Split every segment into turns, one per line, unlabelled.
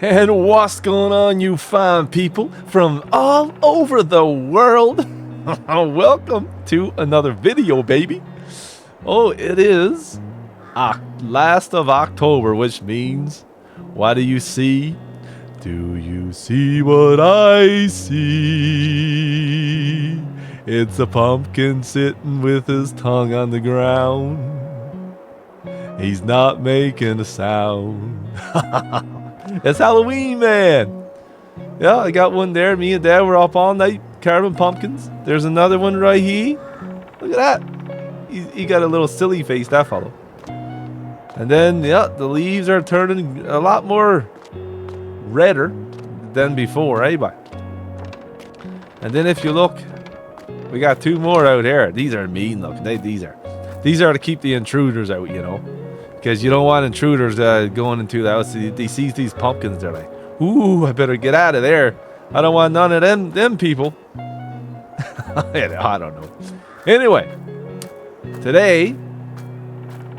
And what's going on, you fine people from all over the world? Welcome to another video, baby. Oh, it is last of October, which means, what do you see? Do you see what I see? It's a pumpkin sitting with his tongue on the ground. He's not making a sound. It's Halloween, man. Yeah, I got one there. Me and Dad were up all night carving pumpkins. There's another one right here. Look at that. He got a little silly face, that fellow. And then, yeah, the leaves are turning a lot more redder than before, eh, bud? And then if you look, we got two more out here. These are mean looking. These are to keep the intruders out, you know. Because you don't want intruders going into the house. They see these pumpkins, they're like, ooh, I better get out of there. I don't want none of them people. I don't know. Anyway, today,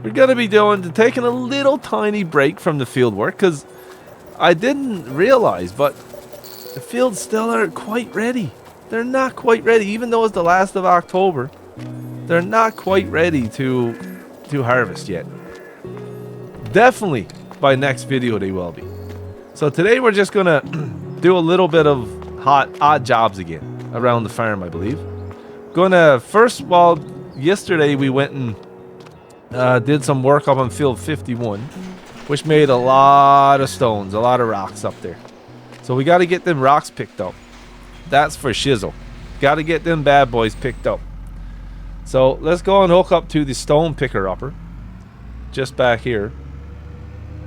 we're going to be taking a little tiny break from the field work. Because I didn't realize, but the fields still aren't quite ready. They're not quite ready. Even though it's the last of October, they're not quite ready to harvest yet. Definitely by next video they will be. So today we're just gonna do a little bit of odd jobs again around the farm, I believe. Yesterday we went and did some work up on field 51, which made a lot of stones, a lot of rocks up there. So we got to get them rocks picked up. That's for shizzle. Got to get them bad boys picked up. So let's go and hook up to the stone picker upper just back here.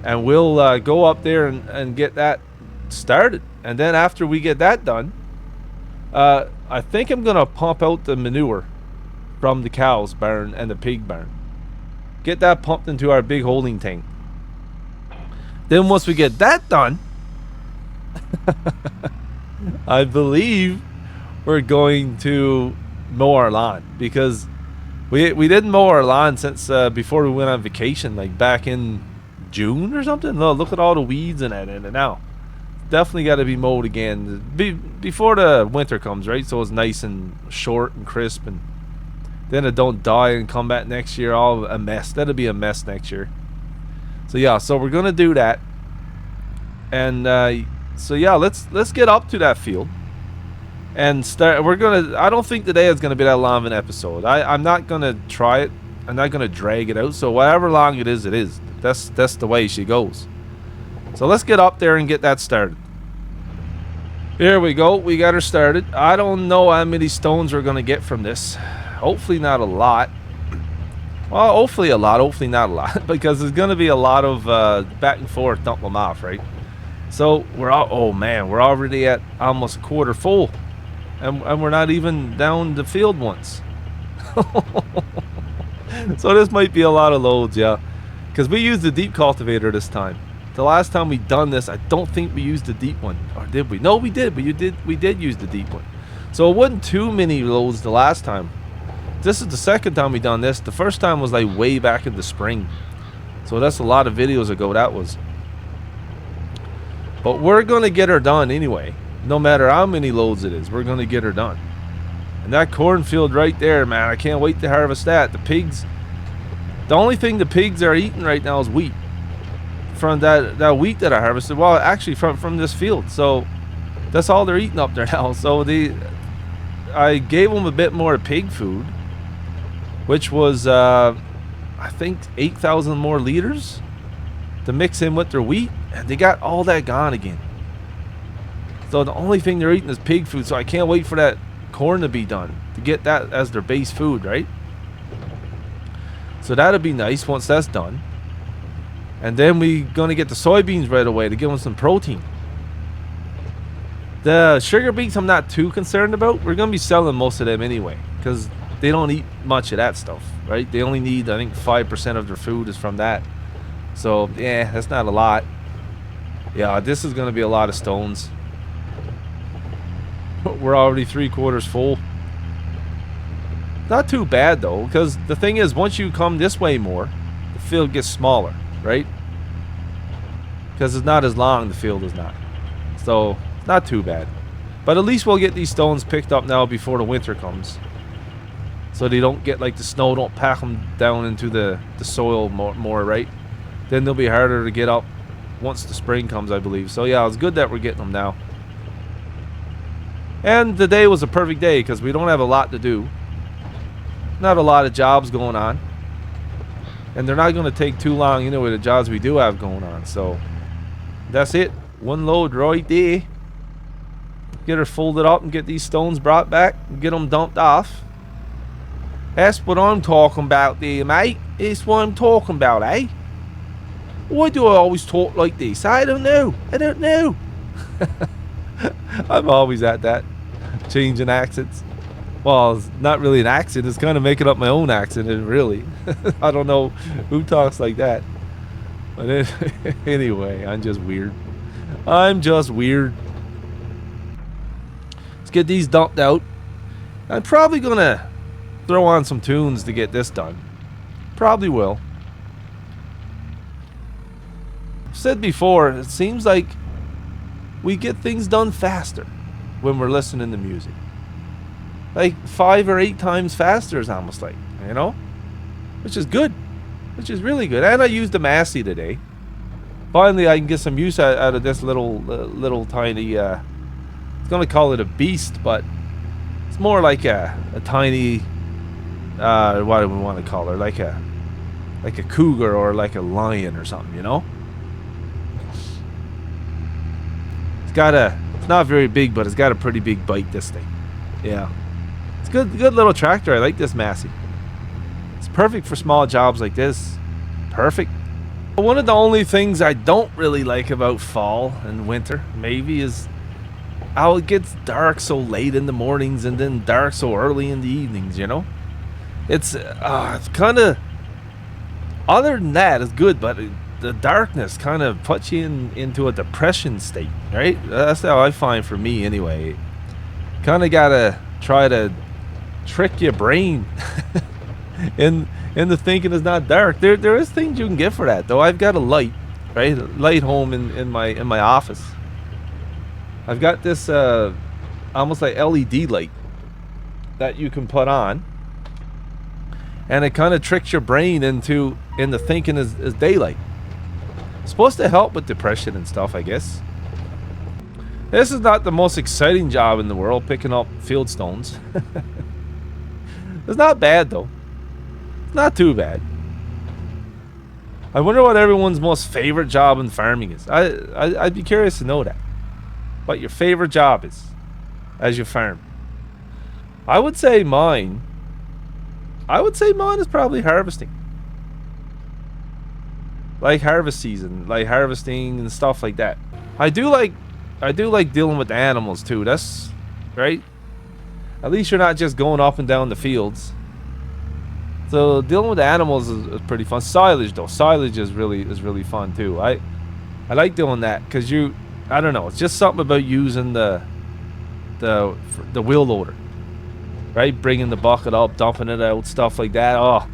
And we'll go up there and get that started. And then after we get that done, I think I'm going to pump out the manure from the cow's barn and the pig barn. Get that pumped into our big holding tank. Then once we get that done, I believe we're going to mow our lawn. Because we didn't mow our lawn since before we went on vacation, like back in June or something. No, look at all the weeds in it now. Definitely got to be mowed again before the winter comes, right? So it's nice and short and crisp, and then it don't die and come back next year all a mess. That'll be a mess next year. So yeah, so we're gonna do that, and so yeah, let's get up to that field and start. I don't think today is gonna be that long of an episode. I'm not gonna try it. I'm not gonna drag it out. So whatever long it is, it is. That's the way she goes. So let's get up there and get that started. Here we go. We got her started. I don't know how many stones we're going to get from this. Hopefully not a lot. Well, hopefully a lot. Hopefully not a lot. Because there's going to be a lot of back and forth, dump them off, right? So we're already at almost a quarter full. And we're not even down the field once. So this might be a lot of loads, yeah. Because we used the deep cultivator this time. The last time we done this, I don't think we used the deep one. Or did we? No, we did. But we did use the deep one. So it wasn't too many loads the last time. This is the second time we done this. The first time was like way back in the spring. So that's a lot of videos ago that was. But we're going to get her done anyway. No matter how many loads it is, we're going to get her done. And that cornfield right there, man, I can't wait to harvest that. The pigs... The only thing the pigs are eating right now is wheat. From that wheat that I harvested. Well, actually from this field. So that's all they're eating up there now. So I gave them a bit more pig food, which was I think 8,000 more liters to mix in with their wheat, and they got all that gone again. So the only thing they're eating is pig food. So I can't wait for that corn to be done to get that as their base food, right? So that'll be nice once that's done. And then we're going to get the soybeans right away to give them some protein. The sugar beets I'm not too concerned about. We're going to be selling most of them anyway, because they don't eat much of that stuff, right? They only need, I think, 5% of their food is from that. So, yeah, that's not a lot. Yeah, this is going to be a lot of stones. We're already 3/4 full. Not too bad though, because the thing is, once you come this way more, the field gets smaller, right? because it's not as long, the field is not. So, not too bad. But at least we'll get these stones picked up now before the winter comes. So they don't get, like, the snow don't pack them down into the soil more, right? Then they'll be harder to get up once the spring comes, I believe. So yeah, it's good that we're getting them now. And the day was a perfect day because we don't have a lot to do. Not a lot of jobs going on. And they're not going to take too long, you know, with the jobs we do have going on. So that's it. One load right there. Get her folded up and get these stones brought back and get them dumped off. That's what I'm talking about there, mate. That's what I'm talking about, eh? Why do I always talk like this? I don't know. I don't know. I'm always at that. Changing accents. Well, it's not really an accent. It's kind of making up my own accent, really. I don't know who talks like that. But anyway, I'm just weird. I'm just weird. Let's get these dumped out. I'm probably going to throw on some tunes to get this done. Probably will. Said before, it seems like we get things done faster when we're listening to music. Like 5 or 8 times faster is almost like, you know? Which is good. Which is really good. And I used the Massey today. Finally, I can get some use out of this little tiny, I was going to call it a beast, but it's more like a tiny, what do we want to call her? Like a cougar or like a lion or something, you know? It's not very big, but it's got a pretty big bite, this thing. Yeah. It's good little tractor. I like this Massey. It's perfect for small jobs like this. Perfect. One of the only things I don't really like about fall and winter, maybe, is how it gets dark so late in the mornings and then dark so early in the evenings, you know? It's kind of, other than that, it's good, but the darkness kind of puts you into a depression state, right? That's how I find, for me anyway. Kind of gotta try to trick your brain into thinking it's not dark. There is things you can get for that, though. I've got a light, right? A light home in my office. I've got this almost like LED light that you can put on, and it kind of tricks your brain into thinking is daylight. It's supposed to help with depression and stuff, I guess. This is not the most exciting job in the world, picking up field stones. It's not bad, though. It's not too bad. I wonder what everyone's most favorite job in farming is. I'd be curious to know that. What your favorite job is as you farm. I would say mine is probably harvesting. Like harvest season, like harvesting and stuff like that. I do like dealing with the animals too. That's right. At least you're not just going up and down the fields. So dealing with the animals is pretty fun. Silage though, silage is really fun too. I like doing that because I don't know, it's just something about using the wheel loader, right? Bringing the bucket up, dumping it out, stuff like that. Oh,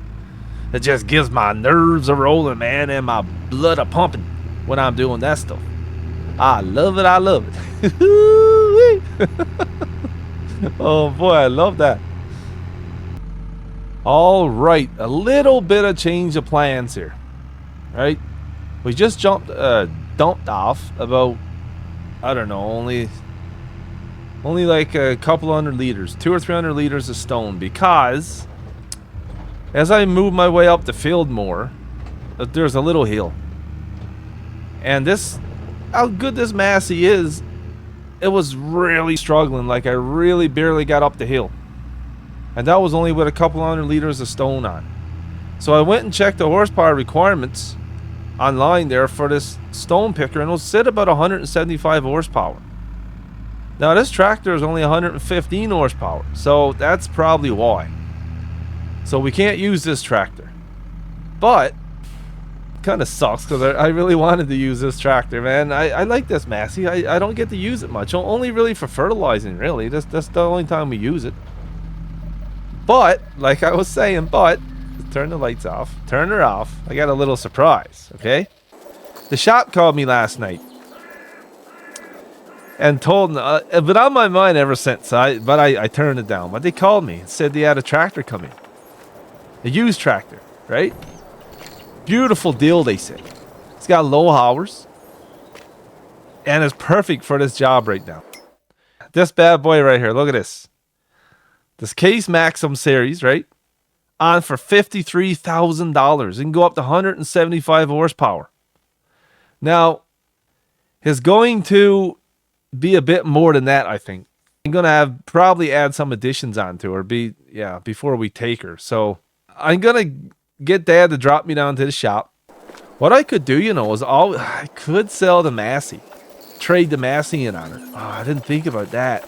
it just gives my nerves a rolling, man, and my blood a pumping when I'm doing that stuff. I love it. I love it. Oh boy, I love that. All right, a little bit of change of plans here. Right, we just dumped off about, I don't know, only like a couple hundred liters, 200 or 300 liters of stone, because as I move my way up the field more, there's a little hill. And how good this Massey is, it was really struggling. Like, I really barely got up the hill. And that was only with a couple hundred liters of stone on. So I went and checked the horsepower requirements online there for this stone picker, and it'll sit about 175 horsepower. Now this tractor is only 115 horsepower, so that's probably why. So we can't use this tractor. But kind of sucks because I really wanted to use this tractor, man. I like this Massey. I don't get to use it much. Only really for fertilizing, really. That's the only time we use it. But, like I was saying, turn the lights off. Turn her off. I got a little surprise, okay? The shop called me last night and told me, but on my mind ever since. I turned it down. But they called me and said they had a tractor coming, a used tractor, right? Beautiful deal, they said. It's got low hours and it's perfect for this job right now. This bad boy right here. Look at this. This Case Maxim series, right? On for $53,000. It can go up to 175 horsepower. Now, it's going to be a bit more than that, I think. I'm going to probably add some additions onto her before we take her. So I'm going to get Dad to drop me down to the shop. What I could do, is I could sell the Massey. Trade the Massey in on her. Oh, I didn't think about that.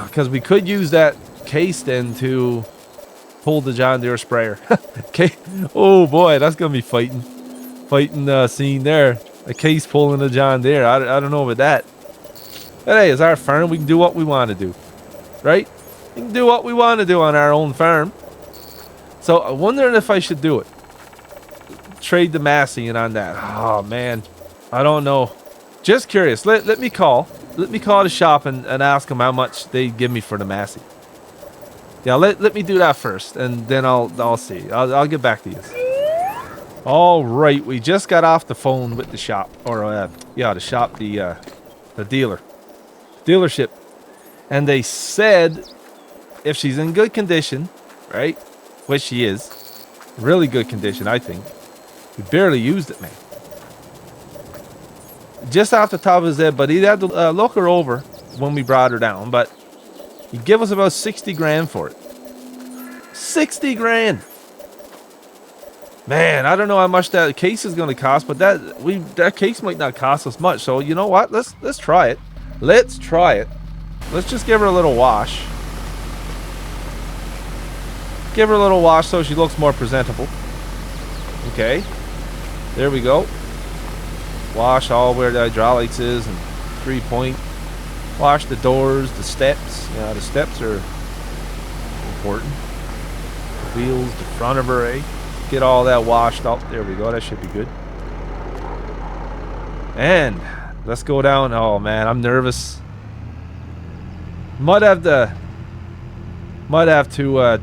Because we could use that case then to pull the John Deere sprayer. Okay. Oh boy, that's going to be fighting scene there. A case pulling a John Deere. I don't know about that. But hey, it's our farm. We can do what we want to do. Right? We can do what we want to do on our own farm. So I'm wondering if I should do it. Trade the Massey in on that. Oh man. I don't know. Just curious. Let me call. Let me call the shop and ask them how much they give me for the Massey. Yeah, let me do that first, and then I'll see. I'll get back to you. All right, we just got off the phone with the shop, the shop, the dealership, and they said if she's in good condition, right, which she is, really good condition, I think. We barely used it, man. Just off the top of his head, but he'd have to look her over when we brought her down, but he'd give us about 60 grand for it. 60 grand. Man, I don't know how much that case is going to cost, but that case might not cost us much. So you know what? Let's try it. Let's try it. Let's just give her a little wash. Give her a little wash so she looks more presentable. Okay. There we go. Wash all where the hydraulics is and 3-point. Wash the doors, the steps. The steps are important. The wheels, the front of her, eh? Get all that washed up. There we go. That should be good. And let's go down. Oh man, I'm nervous. Might have to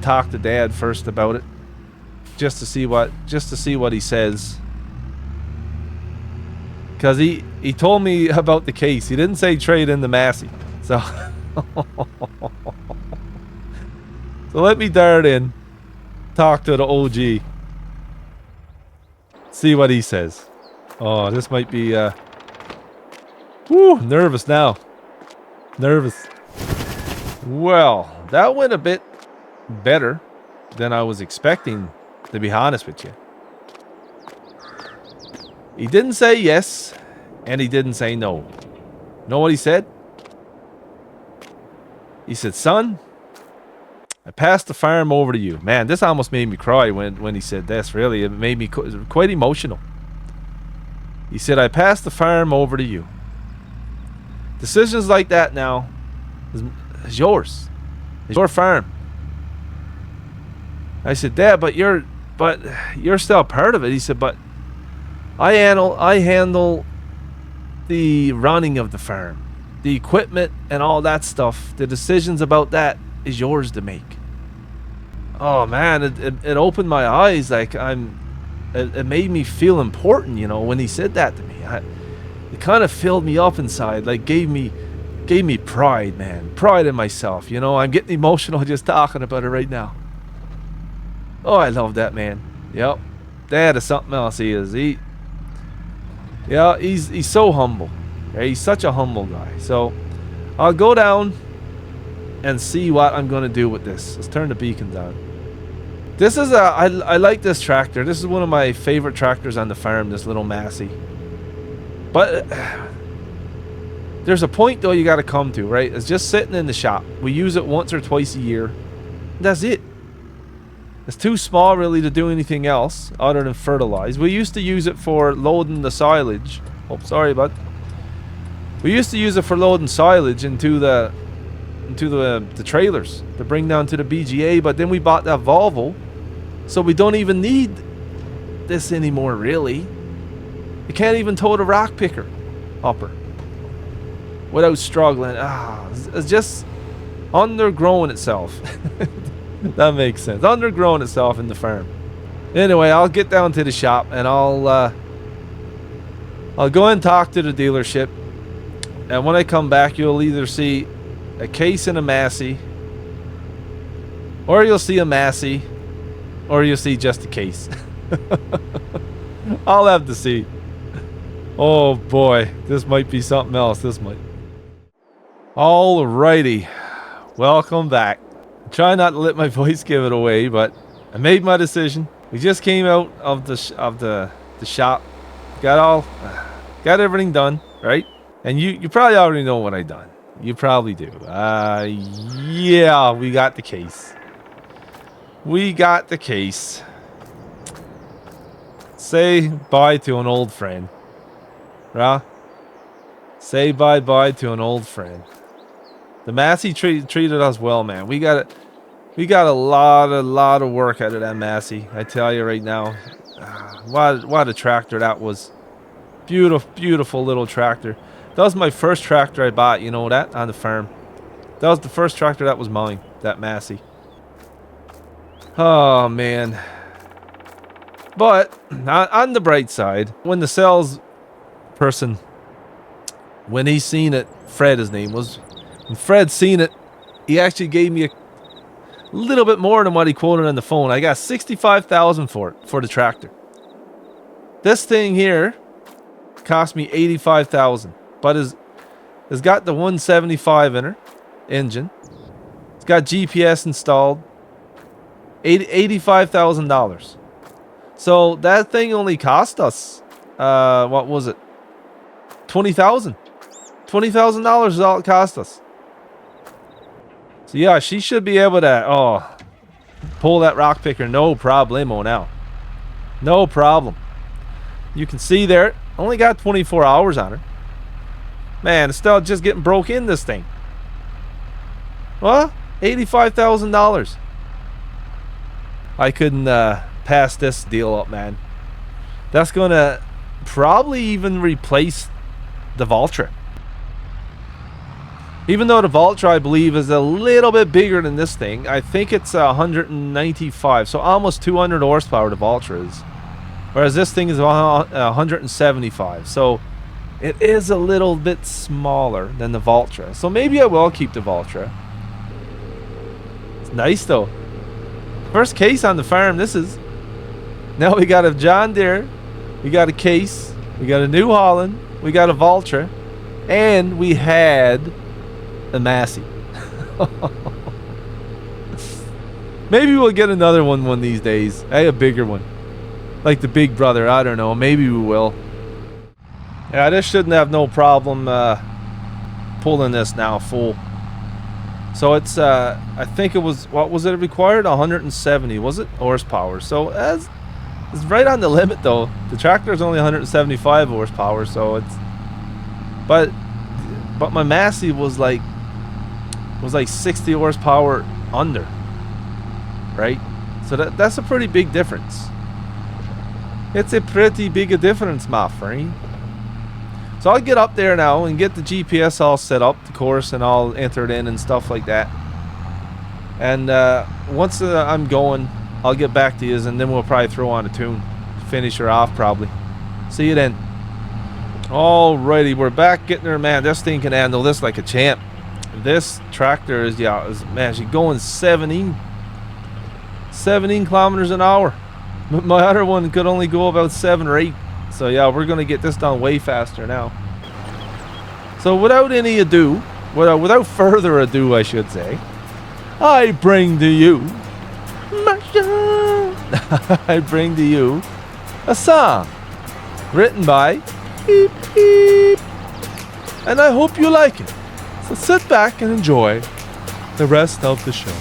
talk to Dad first about it, just to see what he says. Because he told me about the case. He didn't say trade in the Massey. So, so let me dart in, talk to the OG, see what he says. Oh, this might be, nervous now. Nervous. Well, that went a bit better than I was expecting, to be honest with you. He didn't say yes, and he didn't say no. Know what he said? He said, son, I passed the farm over to you. Man, this almost made me cry when he said this, really. It made me quite emotional. He said, I passed the farm over to you. Decisions like that now is yours. It's your farm. I said, Dad, but you're still part of it. He said, but I handle the running of the farm, the equipment and all that stuff. The decisions about that is yours to make. Oh man, it opened my eyes. Like it made me feel important, when he said that to me. It kind of filled me up inside, like gave me pride, man. Pride in myself, I'm getting emotional just talking about it right now. Oh, I love that man. Yep. Dad is something else. He is. He's so humble. Right? He's such a humble guy. So I'll go down and see what I'm going to do with this. Let's turn the beacons on. This is I like this tractor. This is one of my favorite tractors on the farm, this little Massey. But there's a point though you got to come to, right? It's just sitting in the shop. We use it once or twice a year. That's it. It's too small really to do anything else other than fertilize. We used to use it for loading the silage. Oh, sorry, bud. We used to use it for loading silage into the trailers to bring down to the BGA, but then we bought that Volvo, so we don't even need this anymore, really. It can't even tow the rock picker upper without struggling. It's just undergrowing itself. That makes sense. Undergrowing itself in the farm. Anyway, I'll get down to the shop and I'll go and talk to the dealership. And when I come back, you'll either see a case and a Massey, or you'll see a Massey, or you'll see just a case. I'll have to see. Oh boy, this might be something else. This might. Alrighty, welcome back. Try not to let my voice give it away, but I made my decision. We just came out of the shop, got everything done, right? And you probably already know what I done. You probably do. Yeah, we got the case. We got the case. Say bye to an old friend. Right? Say bye-bye to an old friend. The Massey treated us well, man. We got a lot of work out of that Massey. I tell you right now. What a tractor that was. Beautiful little tractor. That was my first tractor I bought, you know that, on the farm. That was the first tractor that was mine, that Massey. Oh, man. But, on the bright side, when the sales person, when he seen it, Fred his name was, when Fred seen it, he actually gave me a little bit more than what he quoted on the phone. I got $65,000 for it, for the tractor. This thing here cost me $85,000, but it's got the 175 in her engine. It's got GPS installed. $85,000. So that thing only cost us what was it? $20,000. $20,000 is all it cost us. So yeah, she should be able to pull that rock picker no problemo now. No problem. You can see there, only got 24 hours on her. Man, it's still just getting broke in, this thing. What? $85,000. I couldn't pass this deal up, man. That's gonna probably even replace the Valtra. Even though the Valtra, I believe, is a little bit bigger than this thing. I think it's 195, so almost 200 horsepower the Valtra is. Whereas this thing is 175, so it is a little bit smaller than the Valtra. So maybe I will keep the Valtra. It's nice though. First case on the farm, this is. Now we got a John Deere, we got a case, we got a New Holland, we got a Valtra, and we had a Massey. Maybe we'll get another one of these days. A bigger one. Like the Big Brother, I don't know. Maybe we will. Yeah, this shouldn't have no problem pulling this now full. So it's, I think it was, what was it required? 170, was it? Horsepower. So it's right on the limit though. The tractor is only 175 horsepower, so it's, but my Massey was like 60 horsepower under, right? So that's a pretty big difference. It's a pretty big a difference, my friend. So I'll get up there now and get the GPS all set up, the course, and I'll enter it in and stuff like that. And once I'm going, I'll get back to you, and then we'll probably throw on a tune, finish her off probably. See you then. Alrighty, we're back getting her, man. This thing can handle this like a champ. This tractor is, man, she's going 17 kilometers an hour. My other one could only go about 7 or 8. So yeah, we're gonna get this done way faster now. So without any ado, without further ado, I should say, I bring to you, I bring to you a song written by Beep Beep, and I hope you like it. So sit back and enjoy the rest of the show.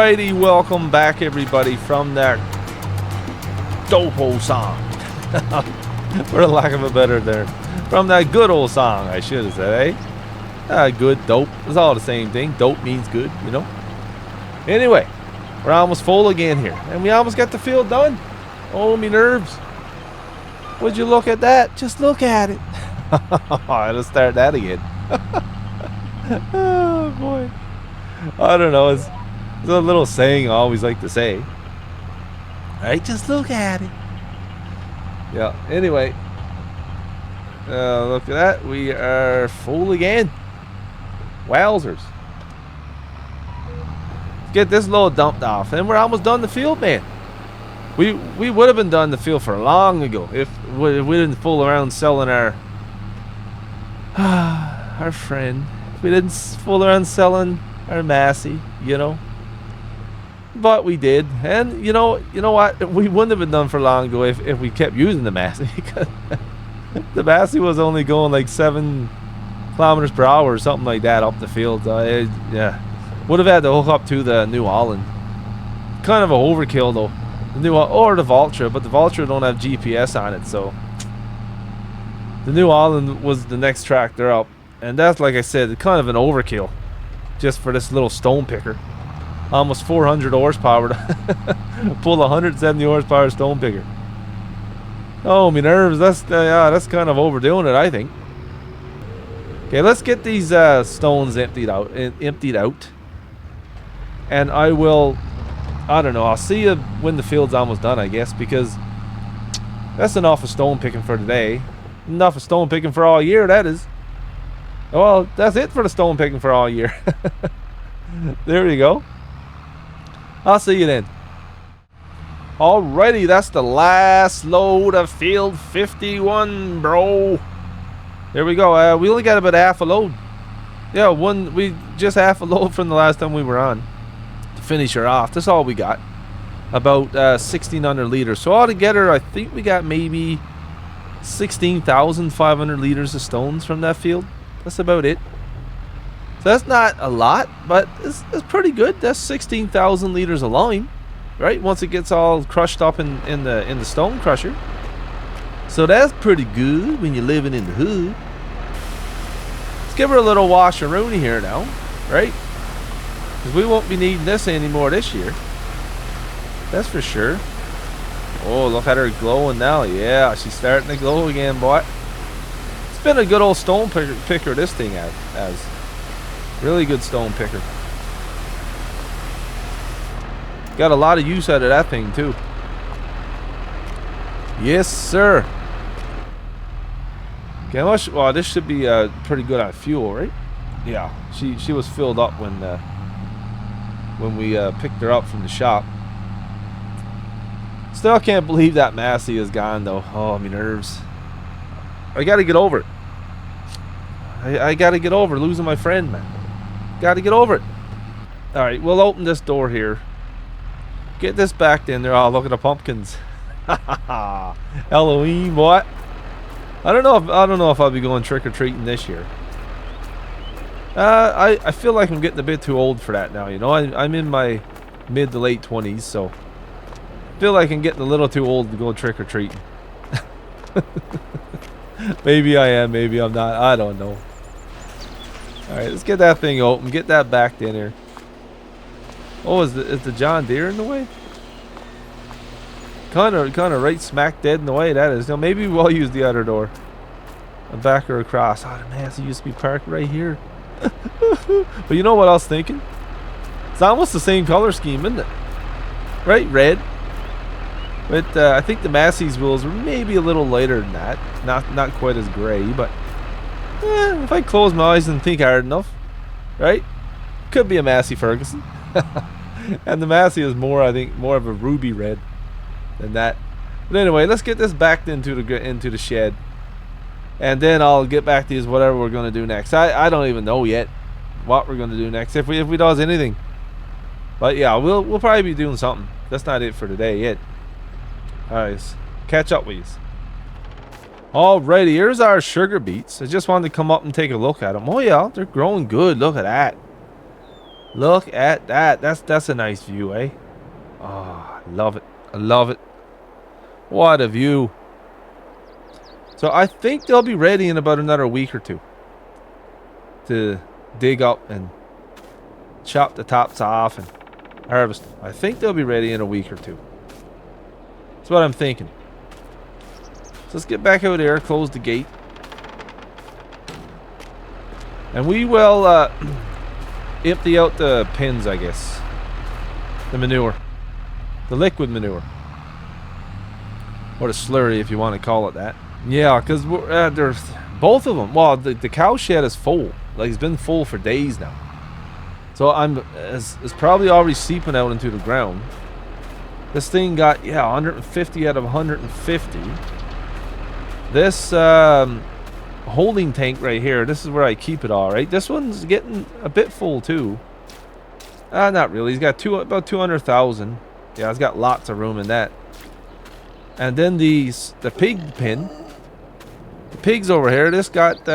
Alrighty, welcome back everybody from that dope old song. For lack of a better term. From that good old song, I should have said, eh? Good, dope. It's all the same thing. Dope means good, you know? Anyway, we're almost full again here. And we almost got the field done. Oh, me nerves. Would you look at that? Just look at it. Let's start that again. Oh, boy. I don't know. It's a little saying I always like to say. Alright, just look at it. Yeah, anyway. Look at that. We are full again. Wowzers. Let's get this load dumped off. And we're almost done the field, man. We would have been done the field for long ago if we didn't fool around selling our friend. If we didn't fool around selling our Massey, you know. But we did, and you know what? We wouldn't have been done for long ago if we kept using the Massey, because the Massey was only going like 7 kilometers per hour or something like that up the field. Yeah, would have had to hook up to the New Holland. Kind of a overkill though. The new or the Valtra, but the Valtra don't have GPS on it, so the New Holland was the next tractor up, and that's, like I said, kind of an overkill just for this little stone picker. Almost 400 horsepower to pull a 170 horsepower stone picker. Oh, me nerves. That's kind of overdoing it, I think. Okay, let's get these stones emptied out, and I don't know, I'll see you when the field's almost done, I guess, because that's enough of stone picking for today. Enough of stone picking for all year, that is. Well, that's it for the stone picking for all year. There you go. I'll see you then. Alrighty, that's the last load of field 51, bro. There we go. We only got about half a load. Yeah, we just half a load from the last time we were on. Finish her off. That's all we got. About 1,600 liters. So altogether, I think we got maybe 16,500 liters of stones from that field. That's about it. So that's not a lot, but it's pretty good. That's 16,000 liters of lime, right? Once it gets all crushed up in the stone crusher. So that's pretty good when you're living in the hood. Let's give her a little wash-a-rooney here now, right? Because we won't be needing this anymore this year. That's for sure. Oh, look at her glowing now. Yeah, she's starting to glow again, boy. It's been a good old stone picker this thing has. Really good stone picker. Got a lot of use out of that thing, too. Yes, sir. Okay, how much? Well, this should be pretty good on fuel, right? Yeah, she was filled up when we picked her up from the shop. Still can't believe that Massey is gone though. Oh, my nerves. I gotta get over it. I gotta get over losing my friend, man. Gotta get over it. Alright, we'll open this door here. Get this back in there. Oh, look at the pumpkins. Halloween, what? I don't know if I'll be going trick-or-treating this year. I feel like I'm getting a bit too old for that now, you know. I'm in my mid to late 20s, so I feel like I'm getting a little too old to go trick-or-treating. Maybe I am, maybe I'm not. I don't know. Alright, let's get that thing open. Get that back in here. Oh, is the John Deere in the way? Kind of right smack dead in the way, that is. Now, maybe we'll use the other door. And back her across. Oh, the Massey used to be parked right here. But you know what I was thinking? It's almost the same color scheme, isn't it? Right, red. But I think the Massey's wheels were maybe a little lighter than that. Not quite as gray, but if I close my eyes and think hard enough, right? Could be a Massey Ferguson. And the Massey is more, I think, more of a ruby red than that. But anyway, let's get this backed into the shed. And then I'll get back to you whatever we're going to do next. I don't even know yet what we're going to do next, if we does anything. But yeah, we'll probably be doing something. That's not it for today yet. Alright, catch up with you. Alrighty, here's our sugar beets. I just wanted to come up and take a look at them. Oh yeah, they're growing good. Look at that. Look at that. That's a nice view, eh? Oh, I love it. I love it. What a view. So I think they'll be ready in about another week or two to dig up and chop the tops off and harvest. I think they'll be ready in a week or two. That's what I'm thinking. So let's get back out there, close the gate. And we will empty out the pins, I guess. The manure. The liquid manure. Or the slurry, if you want to call it that. Yeah, because there's both of them. Well, the cow shed is full. Like, it's been full for days now. So it's probably already seeping out into the ground. This thing got, yeah, 150 out of 150. This holding tank right here, this is where I keep it all, right? This one's getting a bit full too. Not really. He's got about 200,000. Yeah, it's got lots of room in that. And then the pig pen. The pigs over here, this got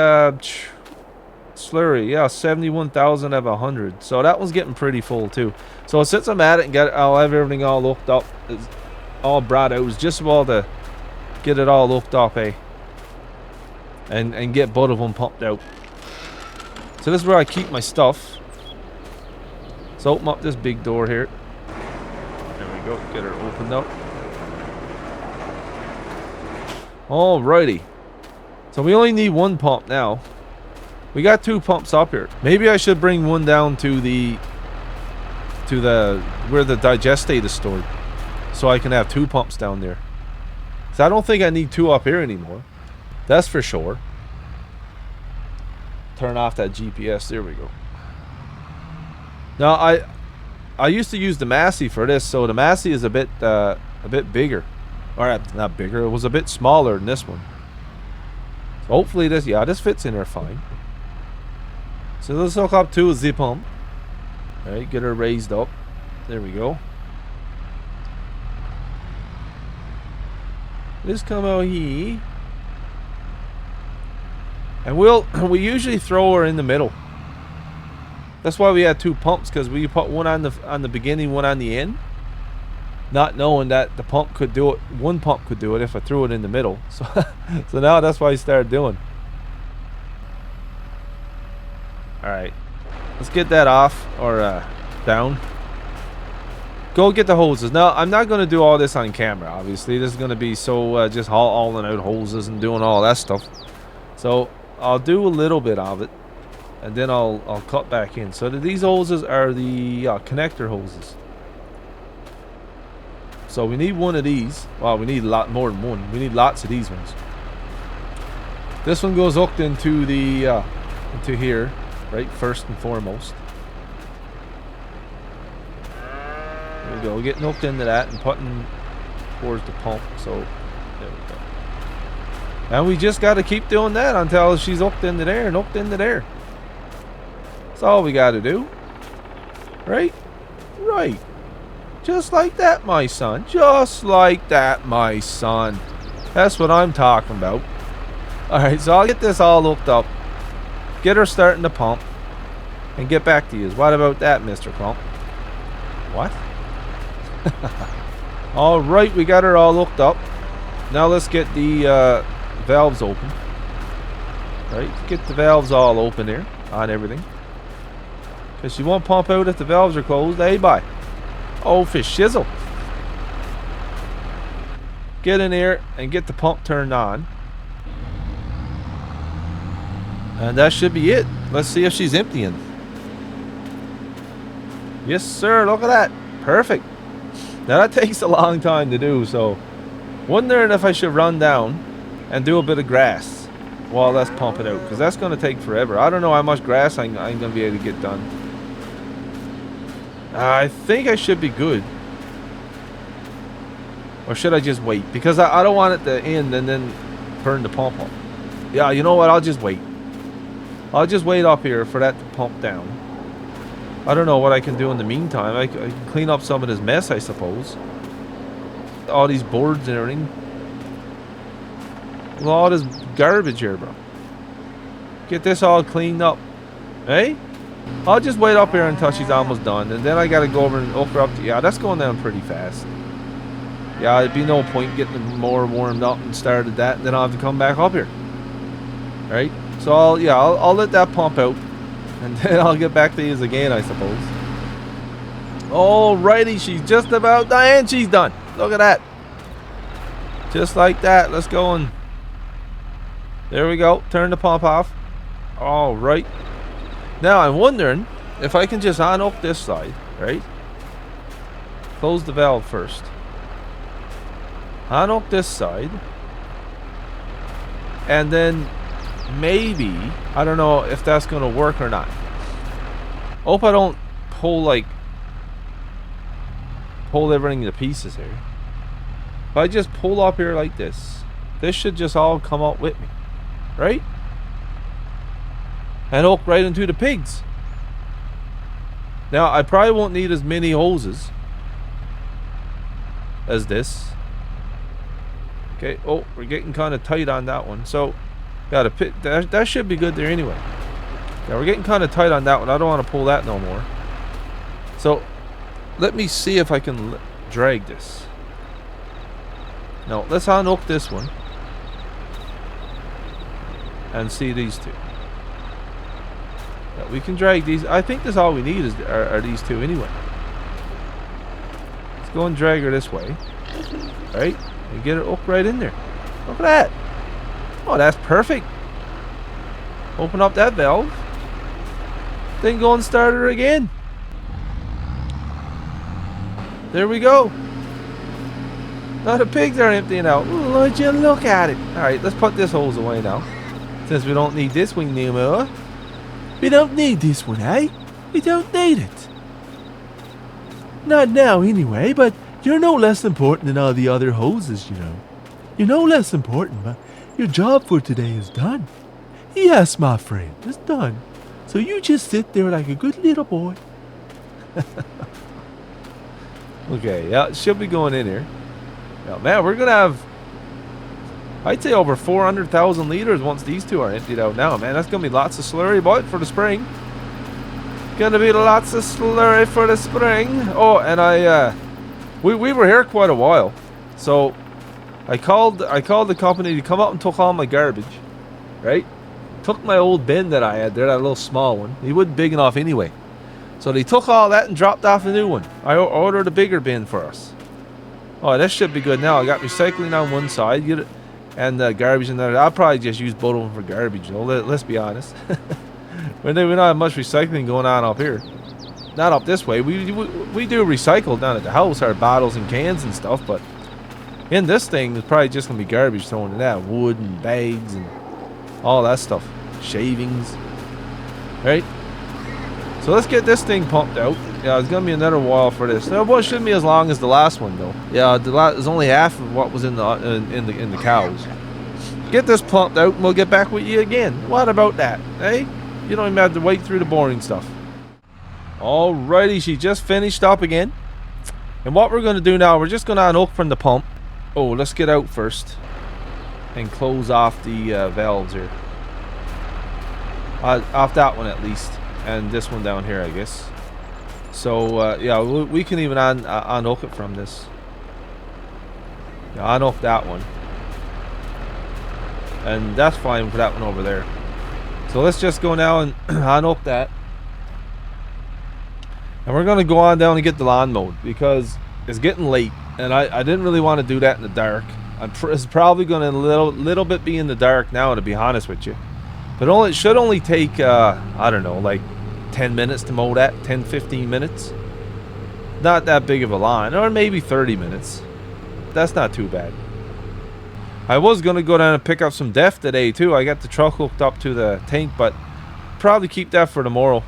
slurry, yeah, 71,000 out of 100. So that one's getting pretty full too. So since I'm at it and I'll have everything all looked up, it's all brought out. It was just about to get it all looked up, eh? And get both of them pumped out. So this is where I keep my stuff. So open up this big door here. There we go. Get her opened up. Alrighty. So we only need one pump now. We got 2 pumps up here. Maybe I should bring one down to the where the digestate is stored, so I can have 2 pumps down there. So I don't think I need 2 up here anymore. That's for sure. Turn off that GPS. There we go. Now I used to use the Massey for this, so the Massey is a bit bigger. Or not bigger. It was a bit smaller than this one. So hopefully this fits in there fine. So let's hook up to a Z pump. Alright, get her raised up. There we go. Let's come out here. And we usually throw her in the middle. That's why we had 2 pumps, because we put one on the beginning, one on the end. Not knowing that the pump could do it. One pump could do it if I threw it in the middle. So so now that's what I started doing. Alright. Let's get that off, or down. Go get the hoses. Now, I'm not going to do all this on camera, obviously. This is going to be so just hauling out hoses and doing all that stuff. So I'll do a little bit of it, and then I'll cut back in. So these hoses are the connector hoses. So we need one of these. Well, we need a lot more than one. We need lots of these ones. This one goes hooked into the into here, right, first and foremost. There we go, getting hooked into that and putting towards the pump. So there we go. And we just got to keep doing that until she's hooked into there and hooked into there. That's all we got to do. Right? Right. Just like that, my son. Just like that, my son. That's what I'm talking about. Alright, so I'll get this all hooked up. Get her starting to pump. And get back to you. What about that, Mr. Crump? What? Alright, we got her all hooked up. Now let's get the valves open. Right, get the valves all open there on everything. Because she won't pump out if the valves are closed. Hey, bye. Oh, for shizzle. Get in here and get the pump turned on. And that should be it. Let's see if she's emptying. Yes, sir. Look at that. Perfect. Now, that takes a long time to do, so wondering if I should run down and do a bit of grass while that's pumping out, because that's going to take forever. I don't know how much grass I'm going to be able to get done. I think I should be good. Or should I just wait? Because I don't want it to end and then burn the pump up. Yeah, you know what? I'll just wait. I'll just wait up here for that to pump down. I don't know what I can do in the meantime. I can clean up some of this mess, I suppose. All these boards and everything. All this garbage here, bro. Get this all cleaned up. Hey? I'll just wait up here until she's almost done, and then I gotta go over and hook her up to, yeah, that's going down pretty fast. Yeah, it'd be no point getting more warmed up and started that, and then I'll have to come back up here. Right? So I'll let that pump out, and then I'll get back to these again, I suppose. Alrighty, she's just about done, and she's done. Look at that. Just like that. Let's go and there we go. Turn the pump off. Alright. Now I'm wondering if I can just on up this side, right? Close the valve first. On up this side. And then maybe, I don't know if that's going to work or not. Hope I don't pull everything to pieces here. If I just pull up here like this, this should just all come up with me, right? And hook right into the pigs. Now I probably won't need as many hoses as this. Okay, oh, we're getting kind of tight on that one, so gotta pit that should be good there anyway. Yeah, we're getting kind of tight on that one. I don't want to pull that no more. So let me see if I can drag this. No, let's unhook this one and see these two. Yeah, we can drag these. I think that's all we need are these two anyway. Let's go and drag her this way, right? And get her hooked right in there. Look at that. Oh, that's perfect. Open up that valve. Then go and start her again. There we go. Now the pigs are emptying out. Would you look at it? Alright, let's put this hose away now. Since we don't need this one no more. We don't need this one, eh? We don't need it. Not now anyway, but you're no less important than all the other hoses, you know. You're no less important, but your job for today is done. Yes, my friend, it's done. So you just sit there like a good little boy. Okay, yeah, it should be going in here. Now, man, we're going to have, I'd say, over 400,000 liters once these two are emptied out now, man. That's going to be lots of slurry, but for the spring. Going to be lots of slurry for the spring. Oh, and we were here quite a while. So, I called the company to come up and took all my garbage, right? Took my old bin that I had there, that little small one. He wasn't big enough anyway. So they took all that and dropped off a new one. I ordered a bigger bin for us. Oh, this should be good now. I got recycling on one side, get it, and garbage in there. I'll probably just use both of them for garbage, though. Let's be honest. We don't have much recycling going on up here. Not up this way. We do recycle down at the house, our bottles and cans and stuff, but in this thing, it's probably just going to be garbage thrown in that. Wood and bags and all that stuff. Shavings. Right? So let's get this thing pumped out. Yeah, it's going to be another while for this. Now, it shouldn't be as long as the last one, though. Yeah, there's only half of what was in the cows. Get this pumped out and we'll get back with you again. What about that, eh? You don't even have to wait through the boring stuff. Alrighty, she just finished up again. And what we're going to do now, we're just going to unhook from the pump. Oh, let's get out first and close off the valves here. Off that one at least, and this one down here, I guess. So yeah, we can even unhook it from this. Yeah, unhook that one, and that's fine for that one over there. So let's just go now and unhook that, and we're gonna go on down and get the lawn mowed because it's getting late, and I didn't really want to do that in the dark. It's probably gonna little bit be in the dark now, to be honest with you. But it should only take, I don't know, like 10 minutes to mow that, 10-15 minutes. Not that big of a lawn, or maybe 30 minutes. That's not too bad. I was going to go down and pick up some def today too. I got the truck hooked up to the tank, but probably keep that for tomorrow.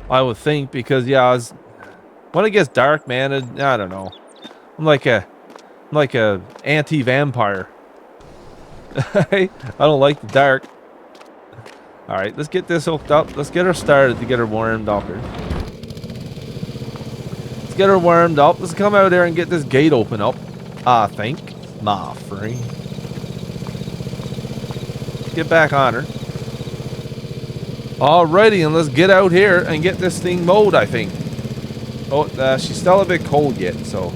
I would think, because yeah, when it gets dark, man, I don't know. I'm like a anti-vampire. I don't like the dark. Alright, let's get this hooked up. Let's get her started to get her warmed up here. Let's get her warmed up. Let's come out there and get this gate open up. I think. My friend. Let's get back on her. Alrighty, and let's get out here and get this thing mowed, I think. Oh, she's still a bit cold yet, so.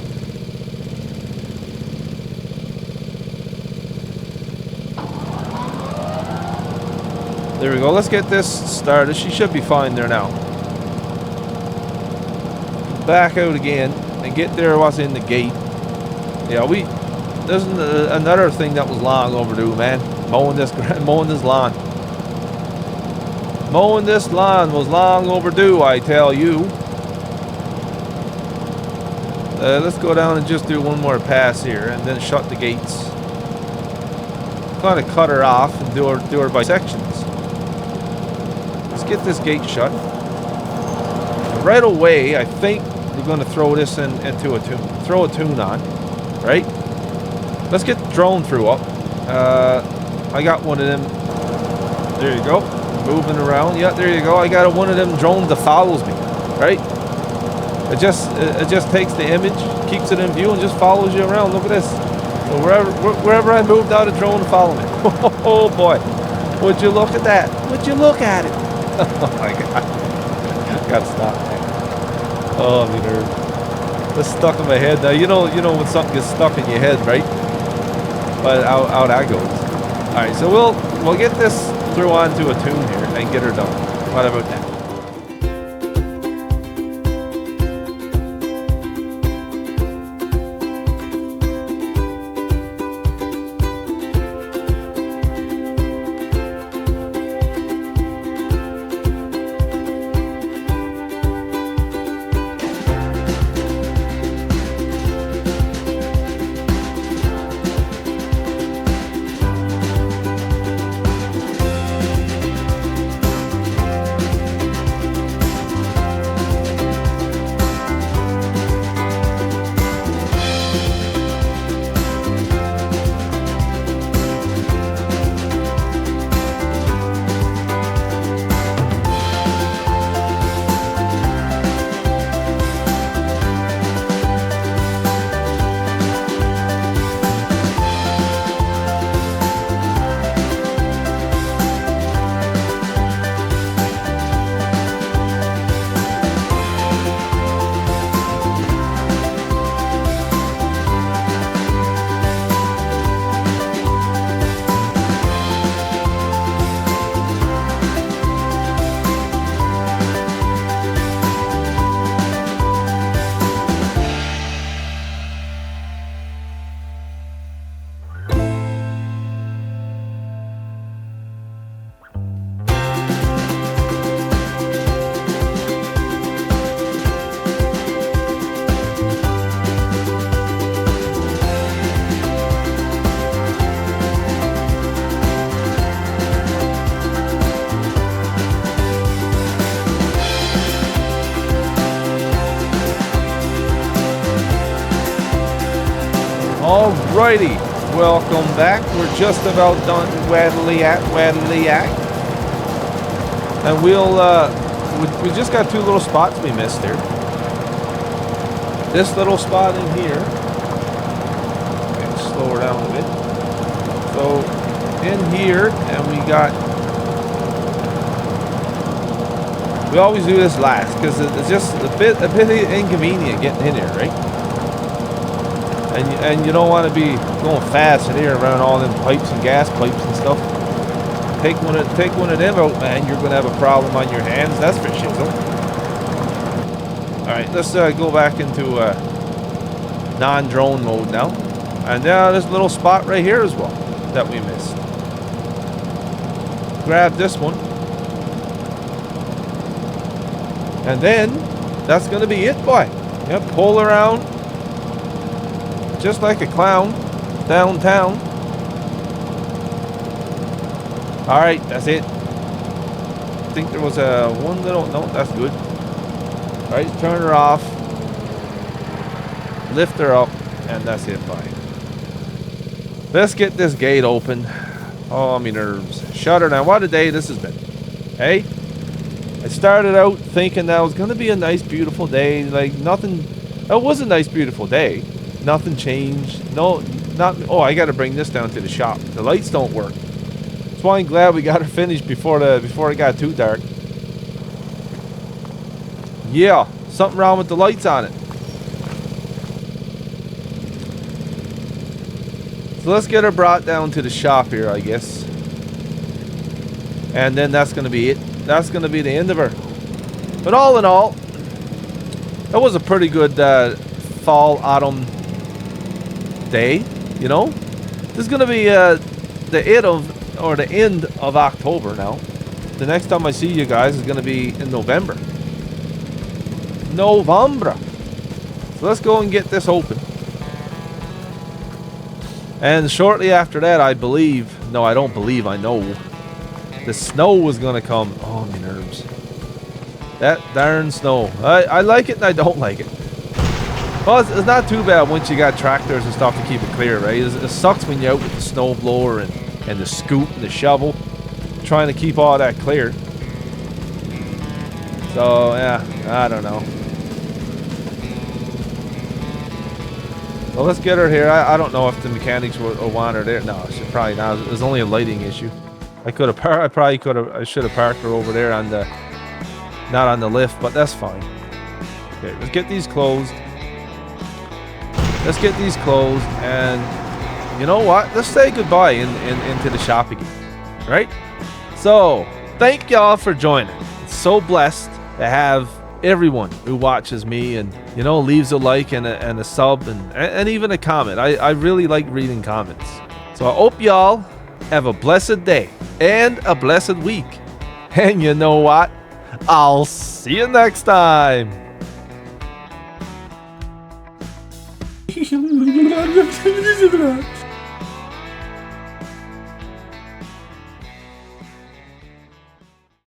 There we go. Let's get this started. She should be fine there now. Back out again and get there what's in the gate. Yeah, there's another thing that was long overdue, man. Mowing this lawn. Mowing this lawn was long overdue, I tell you. Let's go down and just do one more pass here and then shut the gates. Kind of cut her off and do her by sections. Let's get this gate shut. Right away, I think we're going to throw this into a tune. Throw a tune on, right? Let's get the drone through up. I got one of them. There you go. Moving around. Yeah, there you go. I got one of them drones that follows me, right? It just takes the image, keeps it in view, and just follows you around. Look at this. So wherever I move, now the drone follow me. Oh boy, would you look at that? Would you look at it? Oh my god, gotta stop, man. Oh, my nerve. It's stuck in my head now. You know when something gets stuck in your head, right? But how that goes. All right, so we'll get this through onto a tune here and get her done. What about that? Alrighty, welcome back. We're just about done Waddly Yak. And we just got two little spots we missed there. This little spot in here. Okay, slow her down a bit. So in here, and we always do this last because it's just a bit inconvenient getting in here, right? And you don't want to be going fast in here around all them pipes and gas pipes and stuff. Take one of them out, man. You're gonna have a problem on your hands. That's for shizzle. All right, let's go back into non-drone mode now. And now this little spot right here as well that we missed. Grab this one, and then that's gonna be it, boy. Yep, pull around. Just like a clown downtown. All right, that's it. I think there was one little, no, that's good. All right, turn her off, lift her up, and that's it, fine. Let's get this gate open. Oh, my nerves. Shut her down. What a day this has been. Hey, I started out thinking that it was going to be a nice, beautiful day. Like nothing, it was a nice, beautiful day. Nothing changed. No, not. Oh, I got to bring this down to the shop. The lights don't work. That's why I'm glad we got her finished before it got too dark. Yeah, something wrong with the lights on it. So let's get her brought down to the shop here, I guess. And then that's going to be it. That's going to be the end of her. But all in all, that was a pretty good fall, autumn day, you know. This is going to be the end of October now. The next time I see you guys is going to be in November. So let's go and get this open. And shortly after that, I know the snow was going to come. Oh, my nerves. That darn snow. I like it and I don't like it. Well, it's not too bad once you got tractors and stuff to keep it clear, right? It sucks when you're out with the snow blower and the scoop and the shovel, trying to keep all that clear. So, yeah, I don't know. Well, let's get her here. I don't know if the mechanics will want her there. No, I should probably not. It was only a lighting issue. I should have parked her over there on the, not on the lift, but that's fine. Okay, let's get these closed. And you know what? Let's say goodbye into the shop again, right? So, thank y'all for joining. It's so blessed to have everyone who watches me and, you know, leaves a like and a sub and even a comment. I really like reading comments. So I hope y'all have a blessed day and a blessed week. And you know what? I'll see you next time.